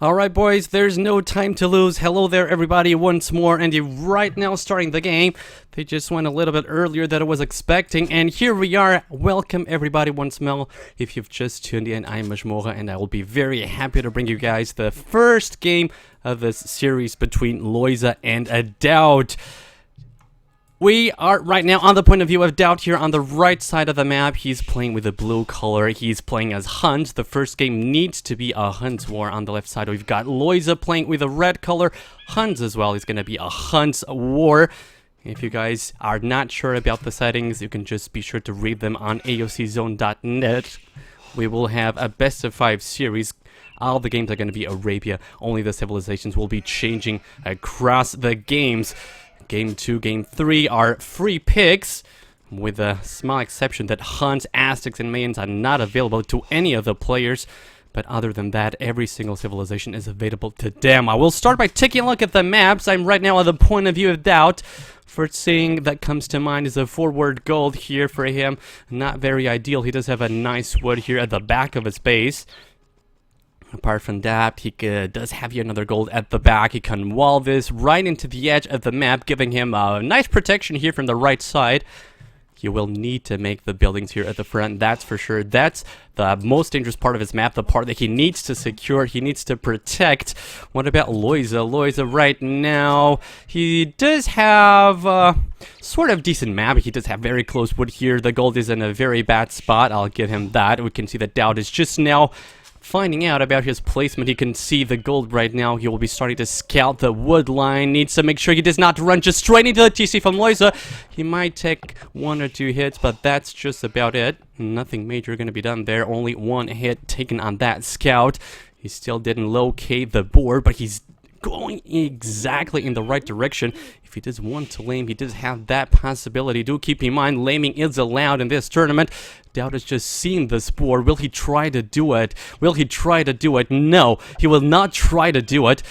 Alright boys, there's no time to lose. Hello there everybody once more, and you're right now starting the game. They just went a little bit earlier than I was expecting, and here we are. Welcome everybody once more. If you've just tuned in, I'm Lojza, and I will be very happy to bring you guys the first game of this series between Lojza and DauT. We are right now on the point of view of DauT here on the right side of the map. He's playing with the blue color. He's playing as Hunt. The first game needs to be a Hunt war on the left side. We've got Lojza playing with the red color. Hunt as well is going to be a Hunt war. If you guys are not sure about the settings, you can just be sure to read them on aoczone.net. We will have a best of 5 series. All the games are going to be Arabia. Only the civilizations will be changing across the games. Game 2, Game 3 are free picks, with a small exception that Hunt, Aztecs, and Mayans are not available to any of the players. But other than that, every single civilization is available to them. I will start by taking a look at the maps. I'm right now at the point of view of DauT. First thing that comes to mind is a forward gold here for him. Not very ideal. He does have a nice wood here at the back of his base. Apart from that, he does have yet another gold at the back. He can wall this right into the edge of the map, giving him a nice protection here from the right side. He will need to make the buildings here at the front, that's for sure. That's the most dangerous part of his map, the part that he needs to secure, he needs to protect. What about Lojza? Lojza right now, he does have sort of decent map. He does have very close wood here. The gold is in a very bad spot, I'll give him that. We can see that DauT is just now finding out about his placement. He can see the gold right now. He will be starting to scout the wood line. Needs to make sure he does not run just straight into the TC from Lojza. He might take 1 or 2 hits, but that's just about it. Nothing major going to be done there. Only 1 hit taken on that scout. He still didn't locate the board, but he's going exactly in the right direction. If he does want to lame, he does have that possibility. Do keep in mind, laming is allowed in this tournament. DauT has just seen this board. Will he try to do it? Will he try to do it? No, he will not try to do it.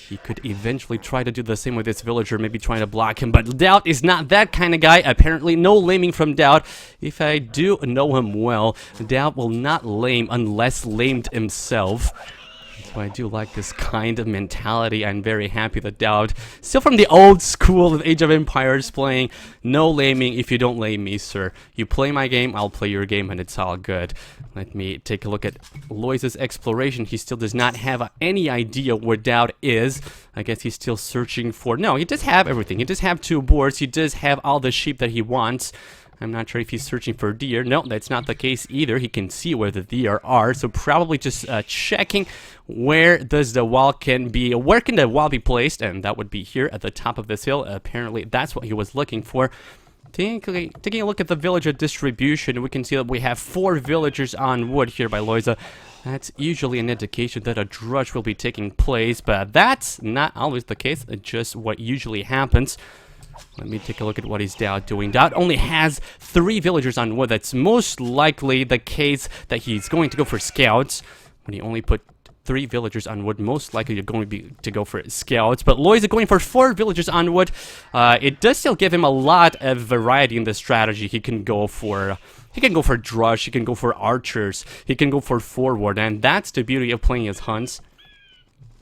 He could eventually try to do the same with this villager, maybe trying to block him, but DauT is not that kind of guy. Apparently, no laming from DauT. If I do know him well, DauT will not lame unless lamed himself. So I do like this kind of mentality. I'm very happy that DauT, still from the old school of Age of Empires, playing no laming. If you don't lame me, sir, you play my game, I'll play your game, and it's all good. Let me take a look at Lojza's exploration. He still does not have any idea where DauT is. I guess he's still searching for... No, he does have everything. He does have 2 boards. He does have all the sheep that he wants. I'm not sure if he's searching for deer. No, that's not the case either. He can see where the deer are, so probably just checking where does the wall can be, where can the wall be placed, and that would be here at the top of this hill. Apparently, that's what he was looking for. Taking a look at the villager distribution, we can see that we have 4 villagers on wood here by Lojza. That's usually an indication that a drush will be taking place, but that's not always the case. It's just what usually happens. Let me take a look at what he's doing. DauT only has 3 villagers on wood. That's most likely the case that he's going to go for scouts. When he only put 3 villagers on wood, most likely you're going to be to go for scouts. But Lojza going for 4 villagers on wood. It does still give him a lot of variety in the strategy. He can go for drush. He can go for archers. He can go for forward, and that's the beauty of playing as Hunts.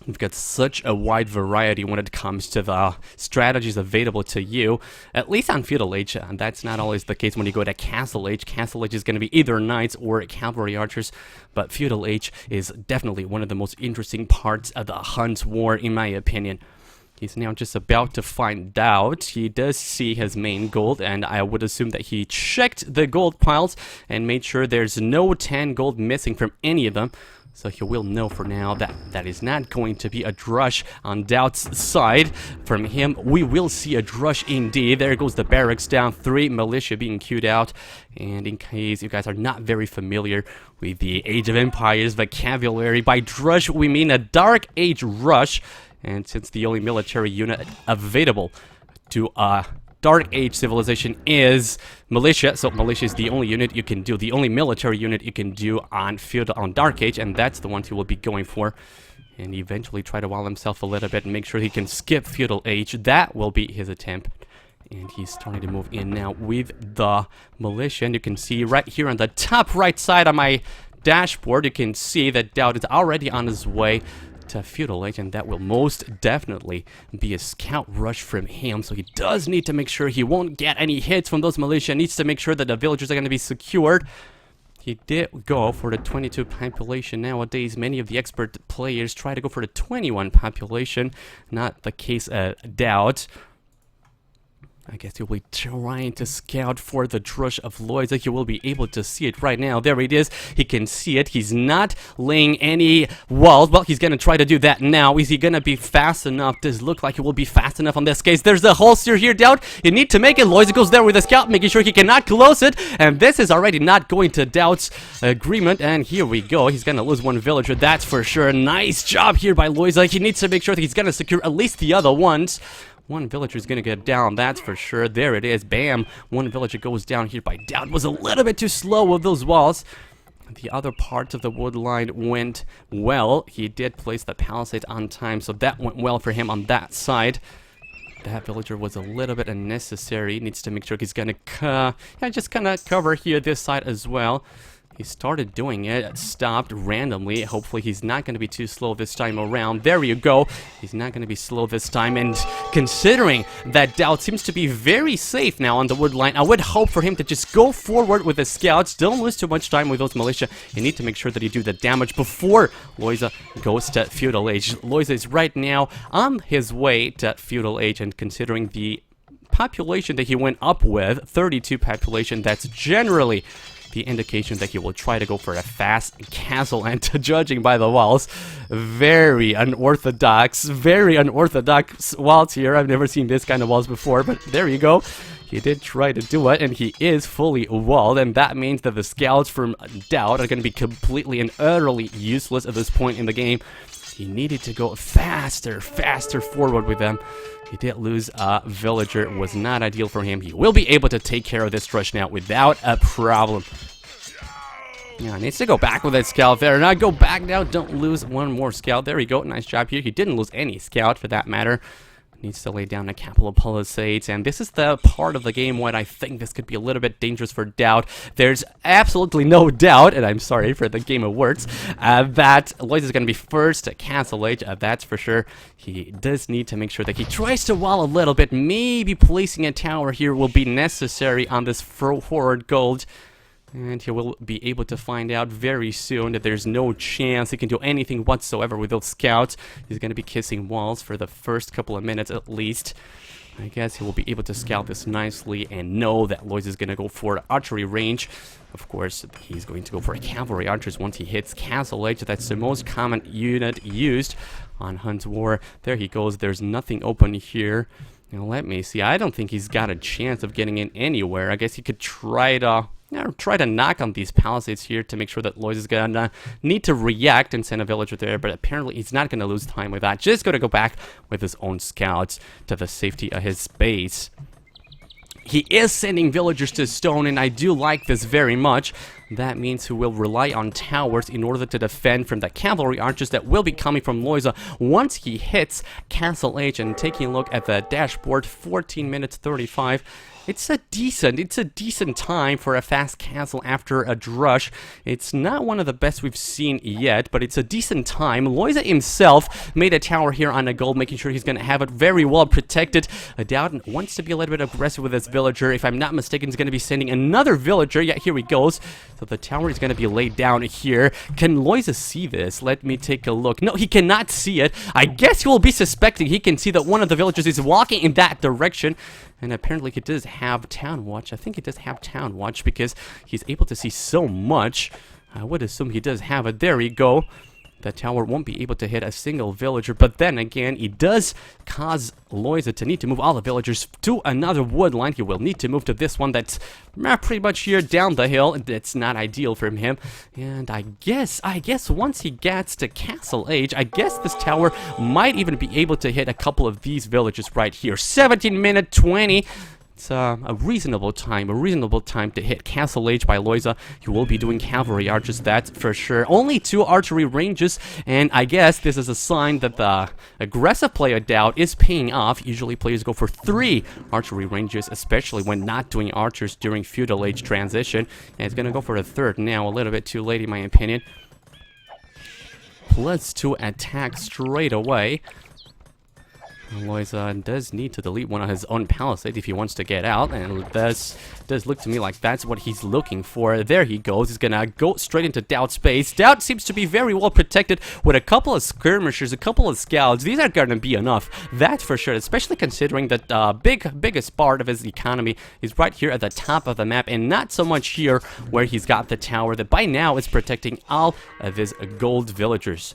You've got such a wide variety when it comes to the strategies available to you, at least on Feudal Age, and that's not always the case when you go to Castle Age. Castle Age is going to be either Knights or Cavalry Archers, but Feudal Age is definitely one of the most interesting parts of the Hunt War, in my opinion. He's now just about to find out. He does see his main gold, and I would assume that he checked the gold piles and made sure there's no 10 gold missing from any of them. So he will know for now that that is not going to be a drush on DauT's side. From him, we will see a drush indeed. There goes the barracks down, 3 militia being queued out. And in case you guys are not very familiar with the Age of Empires vocabulary, by drush we mean a Dark Age rush. And since the only military unit available to Dark Age civilization is militia, so militia is the only unit you can do, the only military unit you can do on Dark Age, and that's the ones he will be going for. And eventually try to wall himself a little bit and make sure he can skip Feudal Age. That will be his attempt. And he's starting to move in now with the militia, and you can see right here on the top right side of my dashboard, you can see that DauT is already on his way to Feudal Age, and that will most definitely be a scout rush from him. So he does need to make sure he won't get any hits from those militia. Needs to make sure that the villagers are going to be secured. He did go for the 22 population. Nowadays, many of the expert players try to go for the 21 population. Not the case at DauT. I guess he'll be trying to scout for the Drush of Lojza. He will be able to see it right now. There it is. He can see it. He's not laying any walls. Well, he's going to try to do that now. Is he going to be fast enough? Does look like he will be fast enough on this case. There's the holster here, DauT. You need to make it. Lojza goes there with the scout, making sure he cannot close it. And this is already not going to DauT's agreement. And here we go. He's going to lose one villager. That's for sure. Nice job here by Lojza. He needs to make sure that he's going to secure at least the other ones. One villager is going to get down, that's for sure. There it is. Bam. One villager goes down here by DauT. Was a little bit too slow with those walls. The other parts of the wood line went well. He did place the palisade on time, so that went well for him on that side. That villager was a little bit unnecessary. Needs to make sure he's going to just kind of cover here this side as well. He started doing it, stopped randomly. Hopefully he's not going to be too slow this time around. There you go. He's not going to be slow this time. And considering that DauT seems to be very safe now on the wood line, I would hope for him to just go forward with the scouts. Don't lose too much time with those militia. You need to make sure that you do the damage before Lojza goes to Feudal Age. Lojza is right now on his way to Feudal Age, and considering the population that he went up with, 32 population, that's generally the indication that he will try to go for a fast castle. And judging by the walls, very unorthodox walls here. I've never seen this kind of walls before, but there you go. He did try to do it, and he is fully walled, and that means that the scouts from DauT are going to be completely and utterly useless at this point in the game. He needed to go faster forward with them. He did lose a villager. It was not ideal for him. He will be able to take care of this rush now without a problem. Yeah, needs to go back with that scout there. Now go back now. Don't lose one more scout. There we go. Nice job here. He didn't lose any scout for that matter. Needs to lay down a couple of palisades, and this is the part of the game when I think this could be a little bit dangerous for DauT. There's absolutely no doubt, and I'm sorry for the game of words, that Lojza is going to be first at Castle Age, that's for sure. He does need to make sure that he tries to wall a little bit. Maybe placing a tower here will be necessary on this forward gold. And he will be able to find out very soon that there's no chance he can do anything whatsoever with those scouts. He's going to be kissing walls for the first couple of minutes at least. I guess he will be able to scout this nicely and know that Lojza is going to go for archery range. Of course, he's going to go for cavalry archers once he hits Castle Age. That's the most common unit used on Hunt's War. There he goes. There's nothing open here. Now, let me see. I don't think he's got a chance of getting in anywhere. I guess he could try to knock on these palisades here to make sure that Lojza is gonna need to react and send a villager there, but apparently he's not gonna lose time with that. Just gonna go back with his own scouts to the safety of his base. He is sending villagers to stone, and I do like this very much. That means he will rely on towers in order to defend from the cavalry archers that will be coming from Lojza once he hits Castle Age. And taking a look at the dashboard, 14 minutes 35. It's a decent time for a fast castle after a drush. It's not one of the best we've seen yet, but it's a decent time. Lojza himself made a tower here on a gold, making sure he's going to have it very well protected. DauT wants to be a little bit aggressive with this villager. If I'm not mistaken, he's going to be sending another villager. Yeah, here he goes. So the tower is going to be laid down here. Can Lojza see this? Let me take a look. No, he cannot see it. I guess he will be suspecting he can see that one of the villagers is walking in that direction. And apparently he does have Town Watch. I think he does have Town Watch because he's able to see so much. I would assume he does have it. There we go. The tower won't be able to hit a single villager, but then again, it does cause Lojza to need to move all the villagers to another wood line. He will need to move to this one that's pretty much here down the hill. That's not ideal for him. And I guess once he gets to Castle Age, I guess this tower might even be able to hit a couple of these villages right here. 17 minute 20. It's a reasonable time to hit Castle Age by Lojza. You will be doing cavalry archers, that's for sure. Only 2 archery ranges, and I guess this is a sign that the aggressive play of DauT is paying off. Usually players go for 3 archery ranges, especially when not doing archers during Feudal Age transition. And it's gonna go for a 3rd now, a little bit too late in my opinion. +2 attack straight away. Lojza does need to delete one of his own palisades if he wants to get out, and it does look to me like that's what he's looking for. There he goes. He's gonna go straight into DauT space. DauT seems to be very well protected with a couple of skirmishers, a couple of scouts. These are gonna be enough, that's for sure, especially considering that the biggest part of his economy is right here at the top of the map, and not so much here where he's got the tower that by now is protecting all of his gold villagers.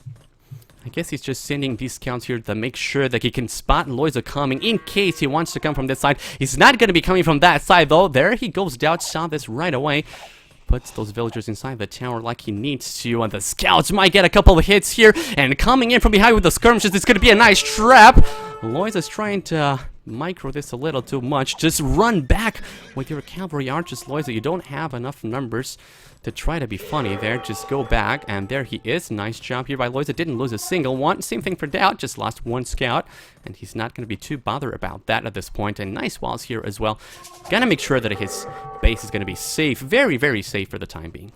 I guess he's just sending these scouts here to make sure that he can spot Lojza coming in case he wants to come from this side. He's not going to be coming from that side, though. There he goes. DauT saw this right away. Puts those villagers inside the tower like he needs to. And the scouts might get a couple of hits here. And coming in from behind with the skirmishes, it's going to be a nice trap. Lojza's trying to micro this a little too much. Just run back with your cavalry archers, Lojza. You don't have enough numbers to try to be funny there. Just go back, and there he is. Nice job here by Lojza. Didn't lose a single one. Same thing for DauT, just lost one scout, and he's not going to be too bothered about that at this point. And nice walls here as well. Gonna make sure that his base is going to be safe, very, very safe for the time being.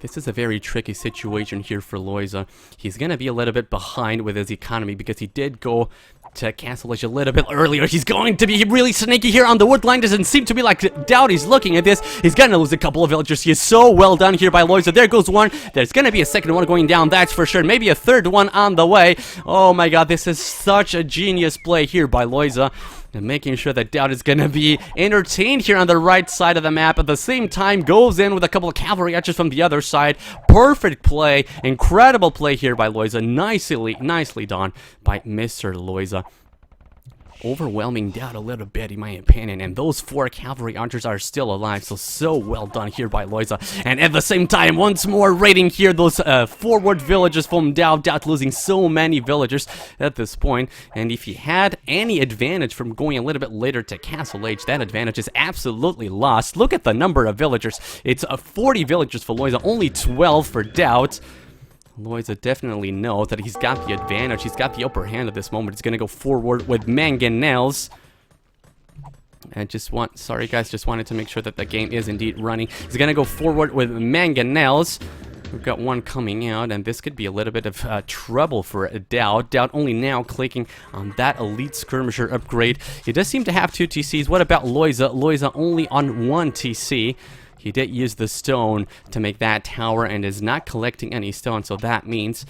This is a very tricky situation here for Lojza. He's going to be a little bit behind with his economy because he did go to Castle Edge a little bit earlier. He's going to be really sneaky here on the wood line. Doesn't seem to be like DauT. He's looking at this. He's going to lose a couple of villagers. He is so well done here by Lojza. There goes one. There's going to be a second one going down, that's for sure. Maybe a third one on the way. Oh my god, this is such a genius play here by Lojza. And making sure that DauT is going to be entertained here on the right side of the map. At the same time, goes in with a couple of cavalry archers from the other side. Perfect play. Incredible play here by Lojza. Nicely done by Mr. Lojza. Overwhelming DauT a little bit in my opinion, and those 4 cavalry archers are still alive, so well done here by Lojza. And at the same time, once more raiding here those forward villages from DauT losing so many villagers at this point. And if he had any advantage from going a little bit later to Castle Age, that advantage is absolutely lost. Look at the number of villagers. It's 40 villagers for Lojza, only 12 for DauT. Lojza definitely knows that he's got the advantage. He's got the upper hand at this moment. He's going to go forward with mangonels. And sorry guys, just wanted to make sure that the game is indeed running. He's going to go forward with mangonels. We've got one coming out, and this could be a little bit of trouble for DauT. DauT only now clicking on that elite skirmisher upgrade. He does seem to have 2 TCs. What about Lojza? Lojza only on 1 TC. He did use the stone to make that tower and is not collecting any stone, so that means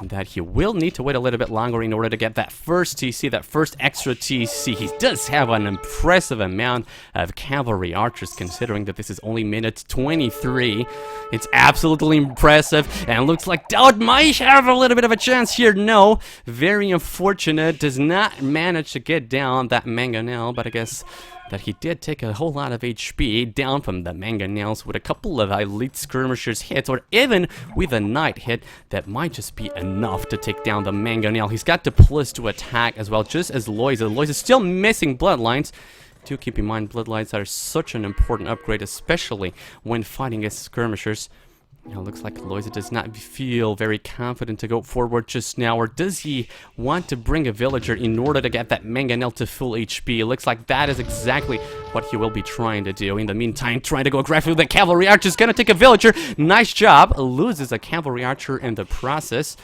that he will need to wait a little bit longer in order to get that first TC, that first extra TC. He does have an impressive amount of cavalry archers, considering that this is only minute 23. It's absolutely impressive, and it looks like DauT might have a little bit of a chance here. No, very unfortunate. Does not manage to get down that mangonel, but I guess that he did take a whole lot of HP down from the mangonels with a couple of elite skirmishers hits, or even with a knight hit that might just be enough to take down the mangonel. He's got the +2 attack as well, just as Lojza. Lojza's still missing bloodlines. Do keep in mind, bloodlines are such an important upgrade, especially when fighting against skirmishers. Now, it looks like Lojza does not feel very confident to go forward just now, or does he want to bring a villager in order to get that mangonel to full HP? It looks like that is exactly what he will be trying to do. In the meantime, trying to go aggressive with the cavalry archer. Is going to take a villager. Nice job. Loses a cavalry archer in the process.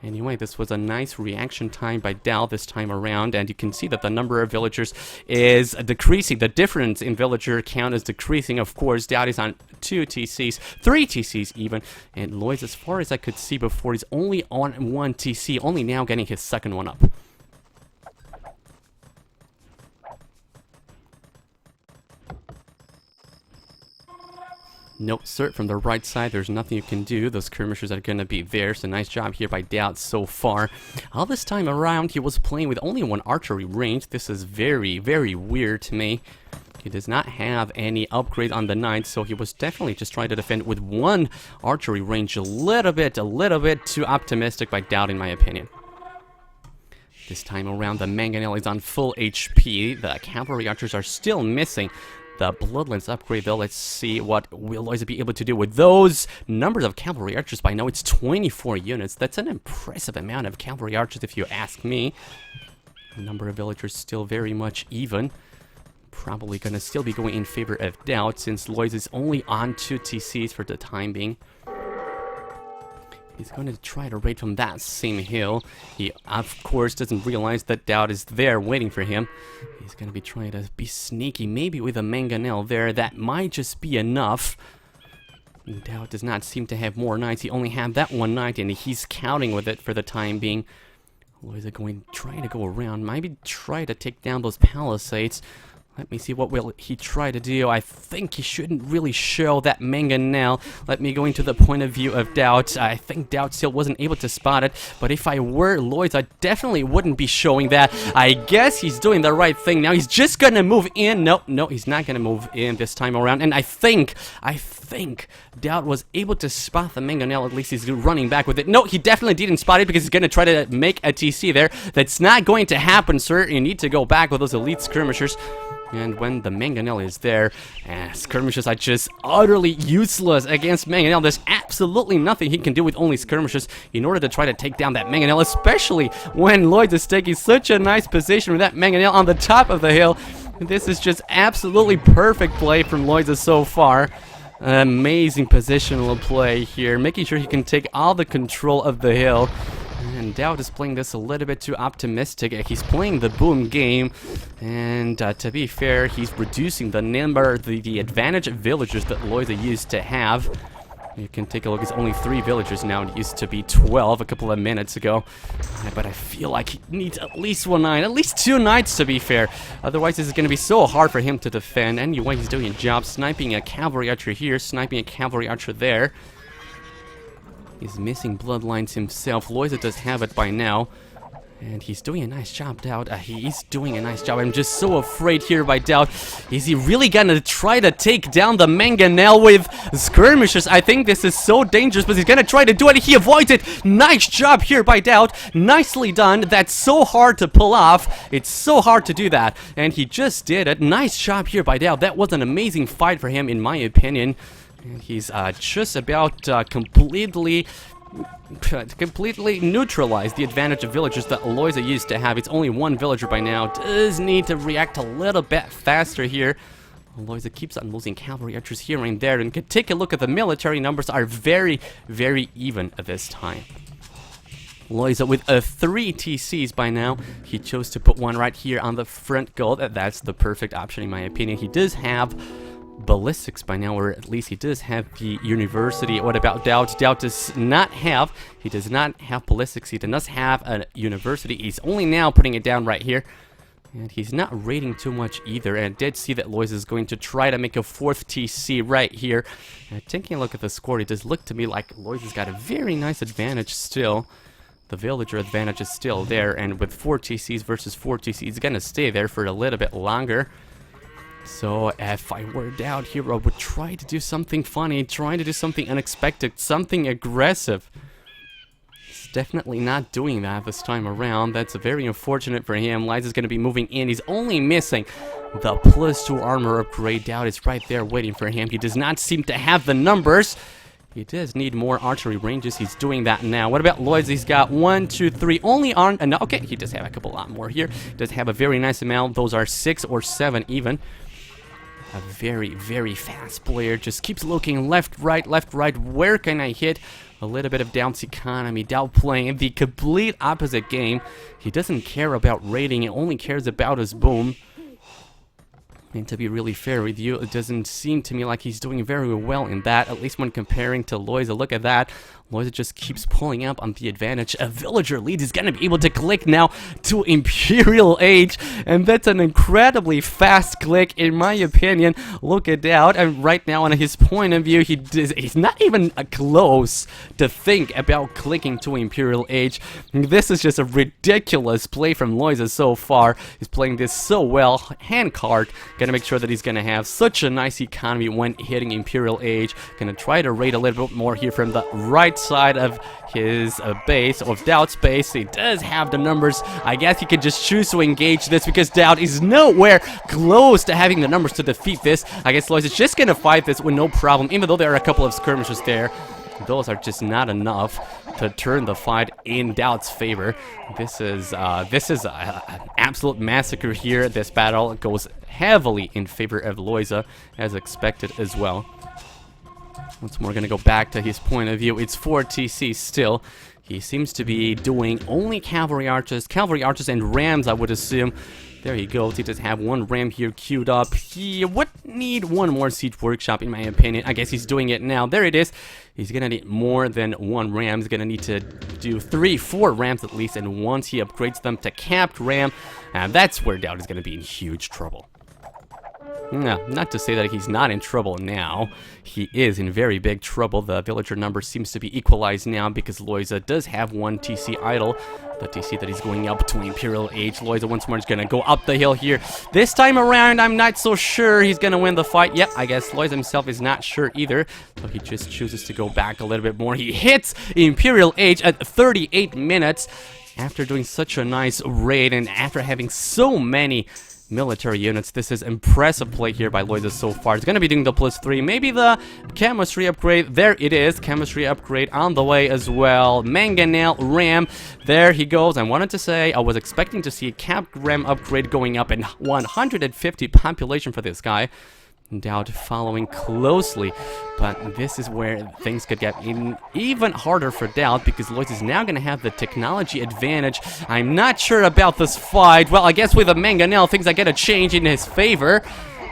Anyway, this was a nice reaction time by DauT this time around, and you can see that the number of villagers is decreasing. The difference in villager count is decreasing. Of course, DauT is on 2 TCs, 3 TCs even, and Lojza, as far as I could see before, is only on 1 TC, only now getting his second one up. Nope, sir, from the right side, there's nothing you can do. Those skirmishers are going to be there, so nice job here by DauT so far. All this time around, he was playing with only 1 archery range. This is very, very weird to me. He does not have any upgrade on the knight, so he was definitely just trying to defend with 1 archery range. A little bit too optimistic by DauT, in my opinion. This time around, the mangonel is on full HP. The cavalry archers are still missing the bloodlines upgrade, though. Let's see what will Lojza be able to do with those numbers of cavalry archers. By now, it's 24 units. That's an impressive amount of cavalry archers, if you ask me. The number of villagers still very much even. Probably gonna still be going in favor of DauT since Lojza is only on 2 TCs for the time being. He's going to try to raid from that same hill. He, of course, doesn't realize that DauT is there waiting for him. He's going to be trying to be sneaky, maybe with a mangonel there. That might just be enough. DauT does not seem to have more knights. He only had that one knight, and he's counting with it for the time being. Lojza going trying to go around. Maybe try to take down those palisades. Let me see what will he try to do. I think he shouldn't really show that mangonel. Let me go into the point of view of DauT. I think DauT still wasn't able to spot it, but if I were Lojza, I definitely wouldn't be showing that. I guess he's doing the right thing now. He's just gonna move in. No, he's not gonna move in this time around. And I think DauT was able to spot the mangonel. At least he's running back with it. No, he definitely didn't spot it because he's gonna try to make a TC there. That's not going to happen, sir. You need to go back with those elite skirmishers. And when the mangonel is there, skirmishers are just utterly useless against mangonel. There's absolutely nothing he can do with only skirmishers in order to try to take down that mangonel, especially when Lojza is taking such a nice position with that mangonel on the top of the hill. This is just absolutely perfect play from Lojza so far. Amazing positional play here, making sure he can take all the control of the hill. And DauT is playing this a little bit too optimistic. He's playing the boom game, and to be fair, he's reducing the number, the advantage of villagers that Lojza used to have. You can take a look, it's only 3 villagers now. It used to be 12 a couple of minutes ago. But I feel like he needs at least 1 knight, at least 2 knights to be fair. Otherwise, this is going to be so hard for him to defend. Anyway, he's doing a job, sniping a cavalry archer here, sniping a cavalry archer there. He's missing bloodlines himself. Lojza does have it by now. And he's doing a nice job, DauT. He's doing a nice job. I'm just so afraid here by DauT. Is he really gonna try to take down the mangonel with skirmishers? I think this is so dangerous, but he's gonna try to do it. He avoids it. Nice job here by DauT. Nicely done. That's so hard to pull off. It's so hard to do that. And he just did it. Nice job here by DauT. That was an amazing fight for him, in my opinion. And he's just about completely neutralized the advantage of villagers that Lojza used to have. It's only 1 villager by now. Does need to react a little bit faster here. Lojza keeps on losing cavalry archers here and there. And can take a look at the military numbers are very, very even at this time. Lojza with 3 TCs by now. He chose to put 1 right here on the front goal. That's the perfect option in my opinion. He does have ballistics by now, or at least he does have the university. What about DauT? DauT does not have, he does not have ballistics. He does have a university. He's only now putting it down right here. And he's not raiding too much either. And I did see that Lojza is going to try to make a 4th TC right here. And taking a look at the score, it does look to me like Lojza's got a very nice advantage still. The villager advantage is still there. And with 4 TCs versus 4 TCs, it's going to stay there for a little bit longer. So if I were DauT here, I would try to do something funny, trying to do something unexpected, something aggressive. He's definitely not doing that this time around. That's very unfortunate for him. Lojza's going to be moving in. He's only missing the +2 armor upgrade. DauT is right there waiting for him. He does not seem to have the numbers. He does need more archery ranges. He's doing that now. What about Lojza? He's got 1, 2, 3. Only on... no, okay, he does have a lot more here. He does have a very nice amount. Those are 6 or 7 even. A very, very fast player. Just keeps looking left, right. Where can I hit? A little bit of DauT's economy. DauT playing the complete opposite game. He doesn't care about raiding. He only cares about his boom. And to be really fair with you, it doesn't seem to me like he's doing very well in that, at least when comparing to Lojza. Look at that. Lojza just keeps pulling up on the advantage. A villager lead is going to be able to click now to Imperial Age, and that's an incredibly fast click in my opinion. Look at DauT, and right now on his point of view, he's not even close to think about clicking to Imperial Age. This is just a ridiculous play from Lojza so far. He's playing this so well. Hand card, gonna make sure that he's gonna have such a nice economy when hitting Imperial Age. Gonna try to raid a little bit more here from the right side of his base, of DauT's base. He does have the numbers. I guess he could just choose to engage this because DauT is nowhere close to having the numbers to defeat this. I guess Lojza is just gonna fight this with no problem, even though there are a couple of skirmishes there. those are just not enough to turn the fight in DauT's favor. This is an absolute massacre here. This battle goes heavily in favor of Lojza, as expected as well. Once more, gonna go back to his point of view. It's 4 TC still. He seems to be doing only cavalry archers and rams, I would assume. There he goes. He does have one ram here queued up. He would need one more siege workshop, in my opinion. I guess he's doing it now. There it is. He's gonna need more than one ram. He's gonna need to do 3, 4 rams at least. And once he upgrades them to capped ram, that's where DauT is gonna be in huge trouble. No, not to say that he's not in trouble now. He is in very big trouble. The villager number seems to be equalized now because Lojza does have 1 TC idle. The TC that he's going up to Imperial Age. Lojza once more is going to go up the hill here. This time around, I'm not so sure he's going to win the fight. Yep, I guess Lojza himself is not sure either. So he just chooses to go back a little bit more. He hits Imperial Age at 38 minutes after doing such a nice raid and after having so many military units. This is impressive play here by Lojza so far. It's going to be doing the +3, maybe the chemistry upgrade. There it is, chemistry upgrade on the way as well. Mangonel ram, there he goes. I wanted to say I was expecting to see a capped ram upgrade going up in 150 population for this guy. DauT following closely, but this is where things could get even harder for DauT because Lojza is now going to have the technology advantage. I'm not sure about this fight. Well, I guess with the Mangonel, things are going to change in his favor.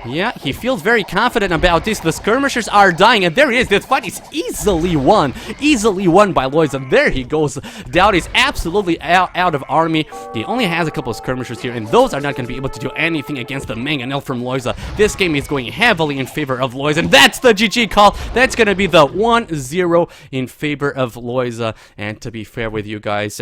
Yeah, he feels very confident about this. The skirmishers are dying, and there he is. This fight is easily won by Lojza. There he goes. DauT is absolutely out of army. He only has a couple of skirmishers here, and those are not going to be able to do anything against the Mangonel from Lojza. This game is going heavily in favor of Lojza, and that's the GG call. That's going to be the 1-0 in favor of Lojza. And to be fair with you guys,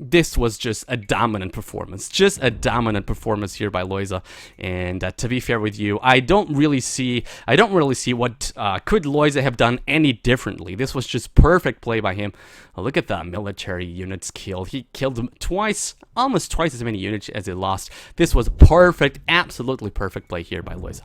this was just a dominant performance. Just a dominant performance here by Lojza. And to be fair with you, I don't really see what could Lojza have done any differently. This was just perfect play by him. Look at the military units killed. He killed them twice, almost twice as many units as he lost. This was perfect, absolutely perfect play here by Lojza.